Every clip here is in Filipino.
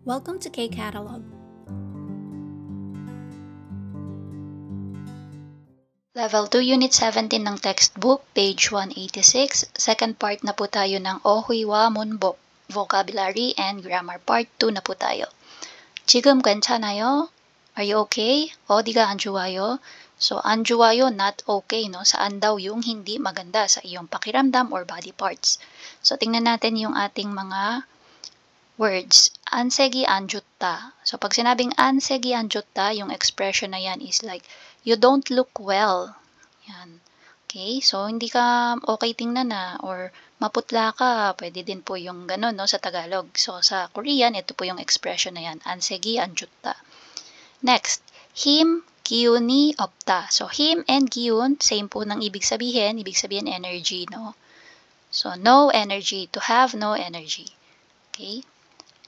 Welcome to K-Catalog. Level 2, Unit 17 ng textbook, page 186. Second part na po tayo ng 어휘와 문법, vocabulary and grammar. Part 2 na po tayo. 지금 괜찮아요? Are you okay? 어디가 안 좋아요? So, 안 좋아요, not okay, no? Saan daw yung hindi maganda sa iyong pakiramdam or body parts? So, tingnan natin yung ating mga words. 안색이 안 좋다. So, pag sinabing 안색이 안 좋다, yung expression na yan is like, you don't look well. Yan. Okay? So, hindi ka okay tingnan na or maputla ka. Pwede din po yung ganun, no, sa Tagalog. So, sa Korean, ito po yung expression na yan. 안색이 안 좋다. Next, 힘, 기운이 없다. So, 힘 and 기운, same po ng ibig sabihin. Ibig sabihin energy, no? So, no energy. To have no energy. Okay?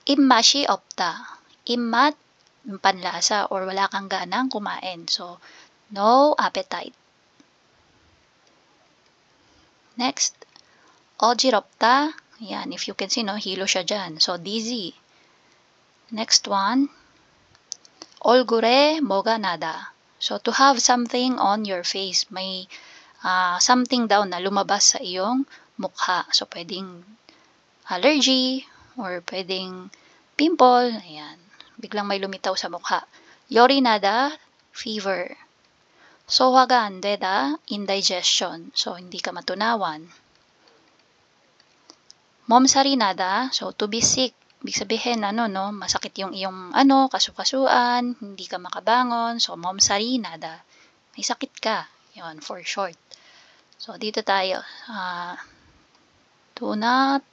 입맛이 없다. 입맛, yung panlasa or wala kang ganang kumain. So, no appetite. Next, 어지럽다. Yan, if you can see, no, hilo siya dyan. So, dizzy. Next one, 얼굴에 뭐가 나다. So, to have something on your face. May something daw na lumabas sa iyong mukha. So, pwedeng allergy or pwedeng pimple. Ayan. Biglang may lumitaw sa mukha. 열이 나다, fever. 소화가 안 되다, indigestion. So, hindi ka matunawan. 몸살이 나다, so to be sick. Ibig sabihin, no, masakit yung iyong, kasukasuan, hindi ka makabangon. So, 몸살이 나다. May sakit ka. Yun, for short. So, dito tayo. Do not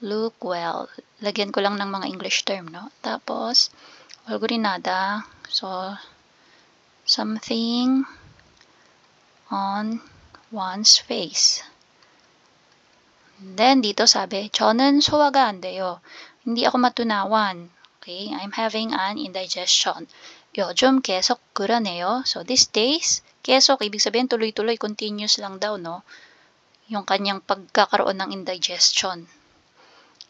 look well. Lagyan ko lang ng mga English term, no? Tapos, 얼굴이 나다. So, something on one's face. Then, dito sabi, 저는 소화가 안 돼요. Hindi ako matunawan. Okay? I'm having an indigestion. 요즘 계속 그러네요. So, these days, 계속, ibig sabihin, tuloy-tuloy, continuous lang daw, no? Yung kanyang pagkakaroon ng indigestion.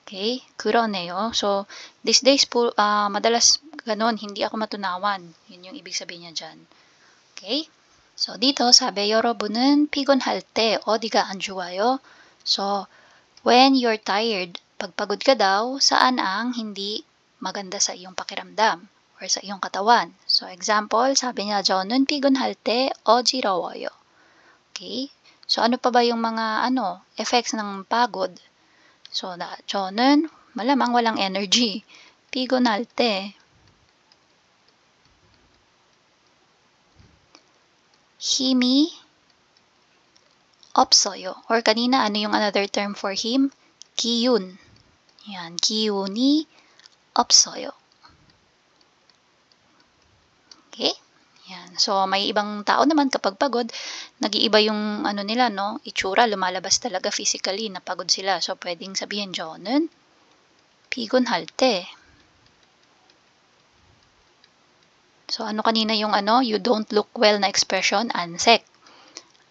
Okay? 그러네요. So, these days po, madalas ganun, hindi ako matunawan. Yun yung ibig sabihin niya dyan. Okay? So, dito sabi, 여러분은 피곤할 때 어디가 안 좋아요? So, when you're tired, pagpagod ka daw, saan ang hindi maganda sa iyong pakiramdam or sa iyong katawan? So, example, sabi niya, 저는 피곤할 때 어지러워요. Okay? So, ano pa ba yung mga, effects ng pagod? So, 저는 malamang walang energy. 피곤할 때 힘이 없어요. Or kanina, ano yung another term for him? 기운. Yan, 기운이 없어요. Okay? Yan. So, may ibang tao naman kapag pagod, nag-iiba yung nila, no? Itsura, lumalabas talaga physically na pagod sila. So, pwedeng sabihin, 저는 피곤할 때. So, ano kanina yung you don't look well na expression? 안색.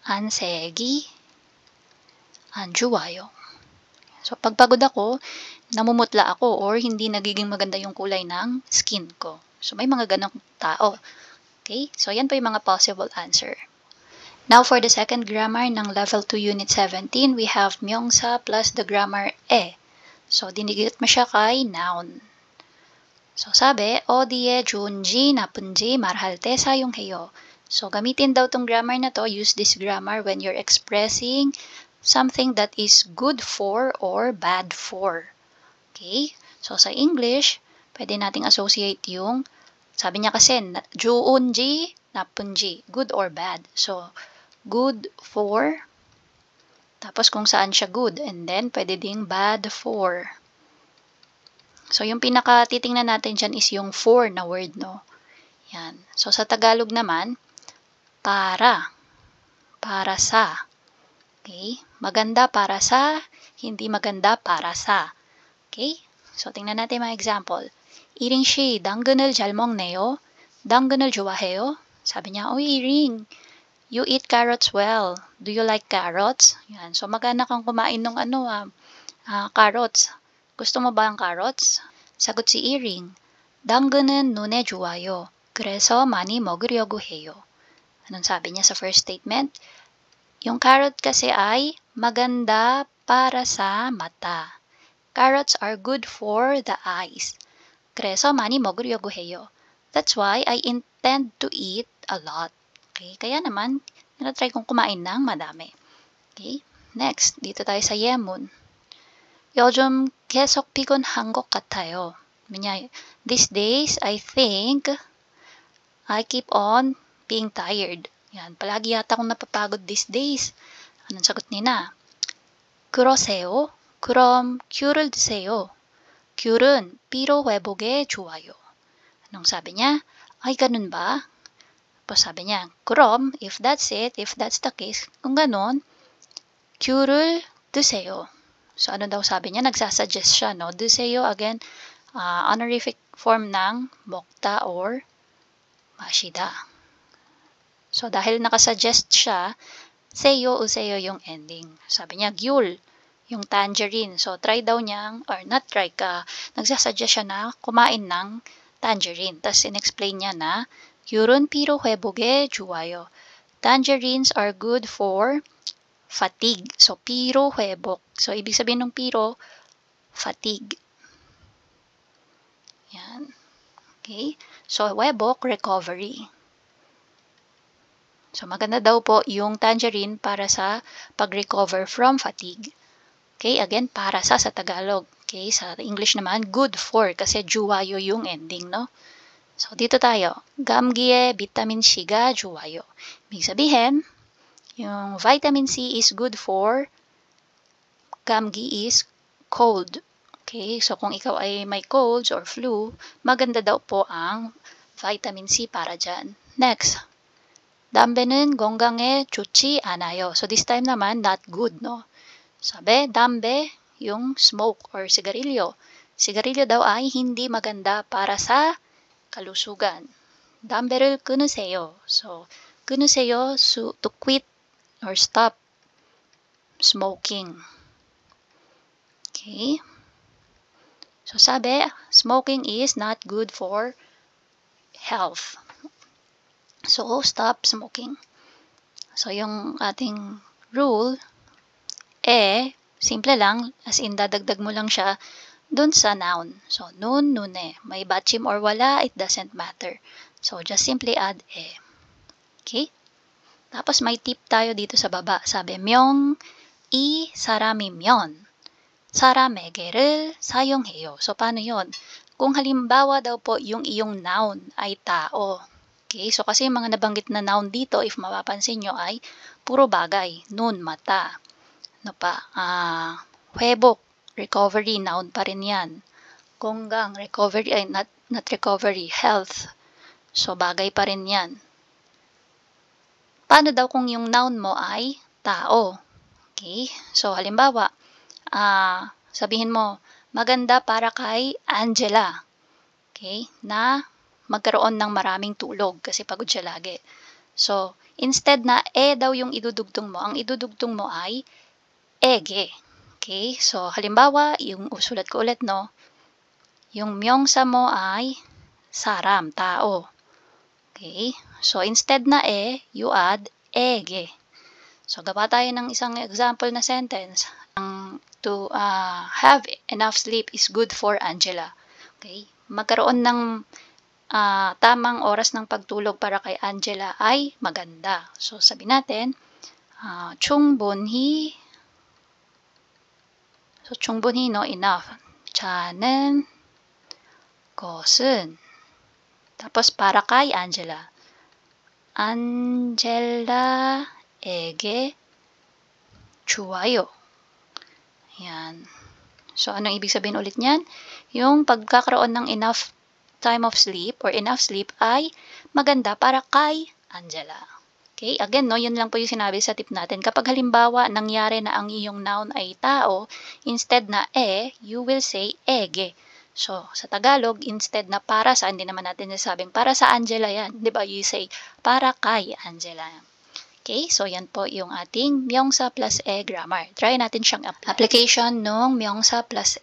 안색이 안 좋아요. So, pag pagod ako, namumutla ako or hindi nagiging maganda yung kulay ng skin ko. So, may mga ganong tao. Okay? So, yan po yung mga possible answer. Now, for the second grammar ng Level 2 Unit 17, we have 명사 plus the grammar 에. So, dinigit mo siya kay noun. So, sabi, 어디에 좋은지 나쁜지 말할 때 사용해요. So, gamitin daw tong grammar na to. Use this grammar when you're expressing something that is good for or bad for. Okay? So, sa English, pwede nating associate yung, sabi niya kasi, 좋은지, 나쁜지, good or bad. So, good for, tapos kung saan siya good, and then pwede ding bad for. So, yung pinaka-titingnan natin dyan is yung for na word, no? Yan. So, sa Tagalog naman, para. Para sa. Okay? Maganda para sa, hindi maganda para sa. Okay? So, tingnan natin mga example. 이ring 씨, 당근을 잘 먹네요. 당근을 좋아해요? 사bi niya, 이ring, you eat carrots well. Do you like carrots? Yan. So, magana kang kumain ng carrots. Gusto mo ba ang carrots? Sagot si Earring, 당근은 눈에 좋아요. 그래서 많이 먹으려고 해요. Anong sabi niya sa first statement? Yung carrot kasi ay maganda para sa mata. Carrots are good for the eyes. 그래서 많이 먹으려고 해요. That's why I intend to eat a lot. Okay? Kaya naman, try kong kumain ng madami. Okay? Next, dito tayo sa 예문. 요즘 계속 피곤한 것 같아요. These days, I think I keep on being tired. Yan, palagi yata akong napapagod these days. Anong sagot nina? 그러세요? 그럼 귤을 드세요. 귤은 피로 회복에 좋아요. Anong sabi niya? Ay, ganun ba? Tapos sabi niya, 그럼, if that's it, if that's the case, kung ganun, 귤을 드세요. So, ano daw sabi niya? Nagsasuggest siya, no? 드세요, again, honorific form ng 먹다 or 마시다. So, dahil nakasuggest siya, seyo o seyo yung ending. Sabi niya, gyul, yung tangerine. So, try daw niyang, or not try ka, nagsasuggest siya na kumain ng tangerine. Tapos, in-explain niya na, gyul은 피로 회복에 좋아요. Tangerines are good for fatigue. So, 피로 회복. So, ibig sabihin ng piro, fatigue. Yan. Okay? So, 회복, recovery. So, maganda daw po yung tangerine para sa pag-recover from fatigue. Okay? Again, para sa Tagalog. Okay? Sa English naman, good for kasi 좋아요 yung ending, no? So, dito tayo. 감기에 비타민 C가 좋아요. Ibig sabihin, yung vitamin C is good for 감기 is cold. Okay? So, kung ikaw ay may colds or flu, maganda daw po ang vitamin C para dyan. Next. 담배는 건강에 좋지 않아요. So, this time naman, not good, no? Sabi, 담배, yung smoke or sigarilyo. Sigarilyo daw ay hindi maganda para sa kalusugan. 담배를 끊으세요. So, 끊으세요, to quit or stop smoking. Okay? So, sabi, smoking is not good for health. So, stop smoking. So, yung ating rule, simple lang, as in, dadagdag mo lang siya dun sa noun. So, nun, nune. May batchim or wala, it doesn't matter. So, just simply add Okay? Tapos, may tip tayo dito sa baba. Sabi, 명, 이 사람이면 사람에게를 사용해요. So, paano yon? Kung halimbawa daw po yung iyong noun ay tao. Okay? So, kasi yung mga nabanggit na noun dito, if mapapansin nyo, ay puro bagay. Nun, mata. Ano pa? 회복, recovery, noun pa rin yan. 건강, recovery, ay not recovery, health. So, bagay pa rin yan. Paano daw kung yung noun mo ay tao? Okay? So, halimbawa, sabihin mo, maganda para kay Angela. Okay? Na magkaroon ng maraming tulog kasi pagod siya lagi. So, instead na daw yung idudugtong mo, ang idudugtong mo ay ege. Okay? So, halimbawa, yung usulat ko ulit, no? Yung 명사 mo ay saram, tao. Okay? So, instead na you add ege. So, gawa tayo ng isang example na sentence. To have enough sleep is good for Angela. Okay? Magkaroon ng tamang oras ng pagtulog para kay Angela ay maganda. So, sabi natin, 충분히, so, 충분히, no, enough. 자는 것은, tapos para kay Angela. Angela에게 좋아요. Yan. So, anong ibig sabihin ulit niyan? Yung pagkakaroon ng enough time of sleep or enough sleep ay maganda para kay Angela. Okay? Again, no, yun lang po yung sinabi sa tip natin. Kapag halimbawa, nangyari na ang iyong noun ay tao, instead na you will say ege. So, sa Tagalog, instead na para sa, hindi naman natin nasabing para sa Angela yan. Di ba? You say, para kay Angela. Okay? So, yan po yung ating 명사 plus grammar. Try natin siyang application ng 명사 plus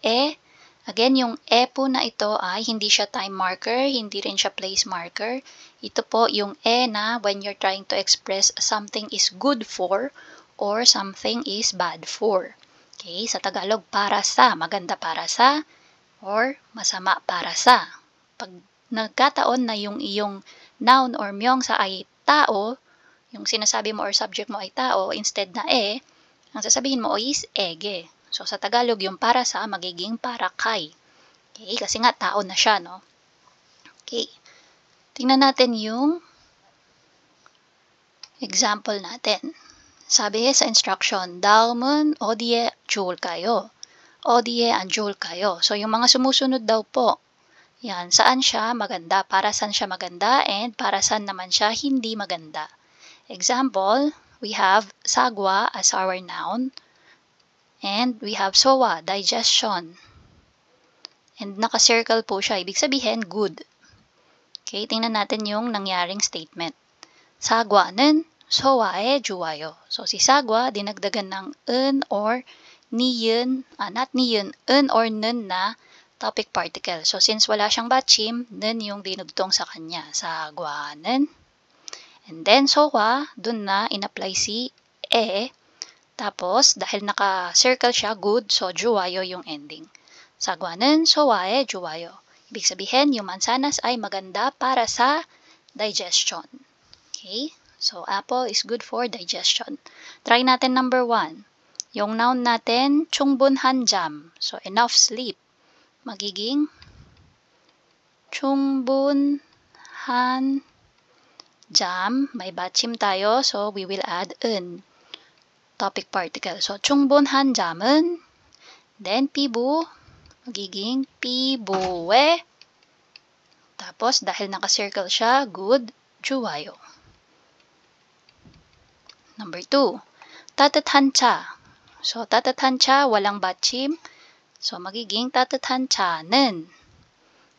Again, yung e po na ito ay hindi siya time marker, hindi rin siya place marker. Ito po yung e na when you're trying to express something is good for or something is bad for. Okay, sa Tagalog, para sa, maganda para sa, or masama para sa. Pag nagkataon na yung iyong noun or myeongsa ay tao, yung sinasabi mo or subject mo ay tao, instead na ang sasabihin mo is ege. So, sa Tagalog, yung para sa magiging para kay. Okay, kasi nga tao na siya, no? Okay. Tingnan natin yung example natin. Sabi sa instruction, da음은 어디에 좋을까요? 어디에 안 좋을까요? So, yung mga sumusunod daw po, yan, saan siya maganda, para saan siya maganda, and para saan naman siya hindi maganda. Example, we have sagwa as our noun, and we have sowa, digestion. And naka-circle po siya, ibig sabihin, good. Okay, tingnan natin yung nangyaring statement. sagwa는 소화에 좋아요. So, si sagwa, dinagdagan ng un or niyon, not niyon, un or nun na topic particle. So, since wala siyang batchim, nun yung dinugtong sa kanya. sagwa는. And then, sowa, dun na in-apply si tapos, dahil naka-circle siya, good, so 좋아요 yung ending. sagwa는 소화에 좋아요. Ibig sabihin, yung mansanas ay maganda para sa digestion. Okay? So, apple is good for digestion. Try natin number 1. Yung noun natin, 충분한 잠. So, enough sleep. Magiging 충분한 잠. May batchim tayo, so we will add un. Topic particle. So, 충분한 잠은, then 피부, magiging 피부에, tapos dahil naka-circle siya, good, 좋아요. Number 2, 따뜻한 차. So, 따뜻한 차, walang batchim. So, magiging 따뜻한 차는,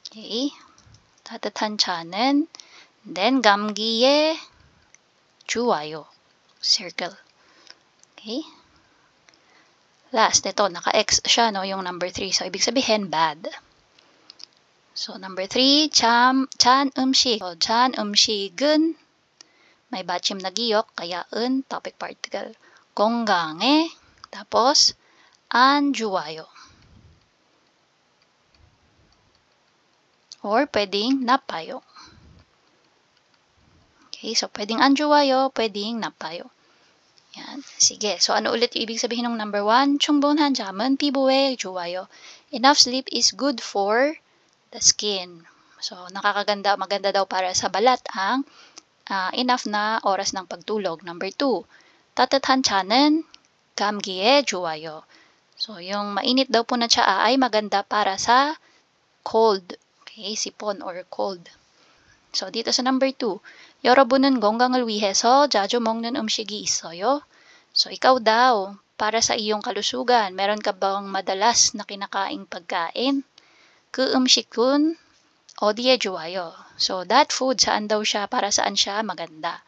okay, 따뜻한 차는, then 감기에 좋아요. Circle. Okay. Last, ito, naka-X siya, no, yung number 3. So, ibig sabihin, bad. So, number 3, 찬 음식. So, 찬 음식은, may batchim na giyok, kaya un, topic particle. 건강에, tapos, 안 좋아요. Or, pwedeng napayo. Okay, so, pwedeng 안 좋아요, pwedeng napayo. Yan. Sige. So, ano ulit yung ibig sabihin ng number 1? 충분한 잠은 피부에 좋아요. Enough sleep is good for the skin. So, nakakaganda, maganda daw para sa balat ang enough na oras ng pagtulog. Number 2, 따뜻한 차는 감기에 좋아요. So, yung mainit daw po na tsaa ay maganda para sa cold. Okay, sipon or cold. So, dito sa number 2, 여러분은 건강을 위해서 자주 먹는 음식이 있어요? So, ikaw daw, para sa iyong kalusugan, meron ka bang madalas na kinakaing pagkain? 그 음식은 어디에 좋아요? So, that food, saan daw siya, para saan siya maganda?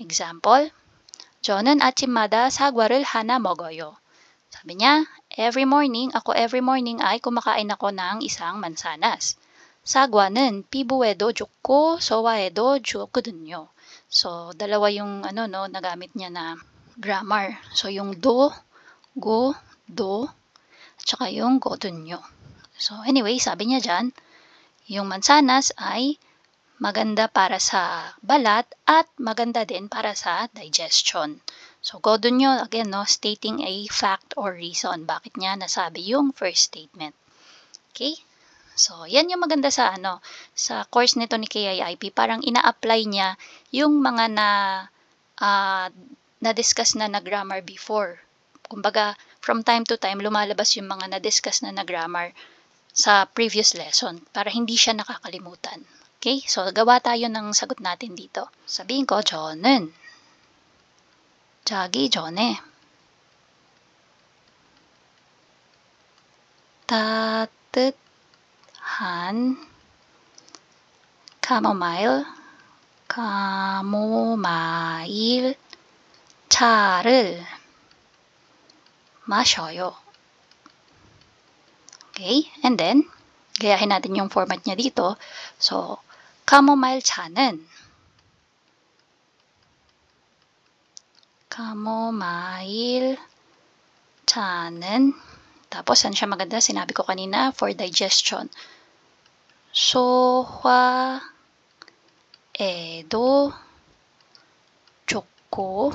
Example, 저는 아침마다 사과를 하나 먹어요. Sabi niya, every morning ay kumakain ako ng isang mansanas. 사과는 피부에도 좋고 소화에도 좋거든요. So, dalawa yung nagamit niya na grammar. So, yung do, go, do, at saka yung 거든요. So, anyway, sabi niya dyan, yung mansanas ay maganda para sa balat at maganda din para sa digestion. So, 거든요, again, stating a fact or reason. Bakit niya nasabi yung first statement. Okay? So, yan yung maganda sa sa course nito ni KIIP. Parang ina-apply niya yung mga na-discuss na grammar before. Kumbaga, from time to time, lumalabas yung mga na-discuss na grammar sa previous lesson para hindi siya nakakalimutan. Okay? So, gawa tayo ng sagot natin dito. Sabihin ko, 저는 자기 전에 따뜻한 카모마일 차를 마셔요. Okay? And then, gayahin natin yung format niya dito. So, chamomile 차는. Chamomile 차는. Tapos, saan siya maganda? Sinabi ko kanina, for digestion. 소화에도 좋고.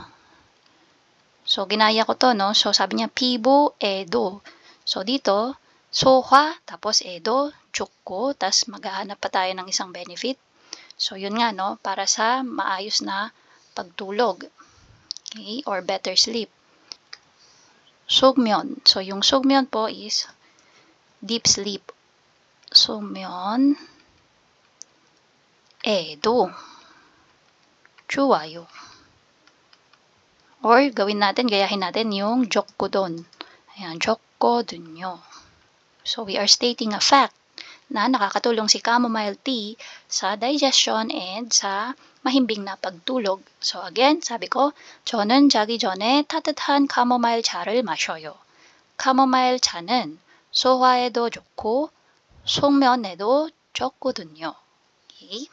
So, ginaya ko to, no? So, sabi niya, 피부에도. So, dito, 소화, tapos edo, 좋고, tas maghahanap pa tayo ng isang benefit. So, yun nga, no? Para sa maayos na pagtulog. Okay? Or better sleep. 숙면. So, yung 숙면 po is deep sleep. 숙면 에도 좋아요. Or, gayahin natin yung 좋거든. Ayan, 좋거든요. So, we are stating a fact na nakakatulong si chamomile tea sa digestion and sa mahimbing na pagtulog. So, again, sabi ko, 저는 자기 전에 따뜻한 chamomile 차를 마셔요. chamomile 차는 소화에도 좋고 숙면에도 좋거든요. Okay?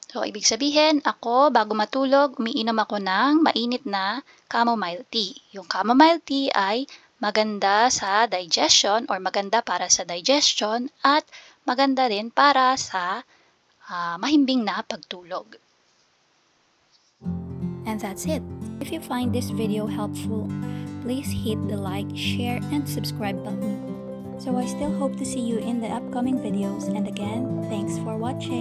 So, ibig sabihin, ako, bago matulog, umiinom ako ng mainit na chamomile tea. Yung chamomile tea ay maganda sa digestion or maganda para sa digestion at maganda rin para sa mahimbing na pagtulog. And that's it. If you find this video helpful, please hit the like, share, and subscribe button. So I still hope to see you in the upcoming videos, and again, thanks for watching.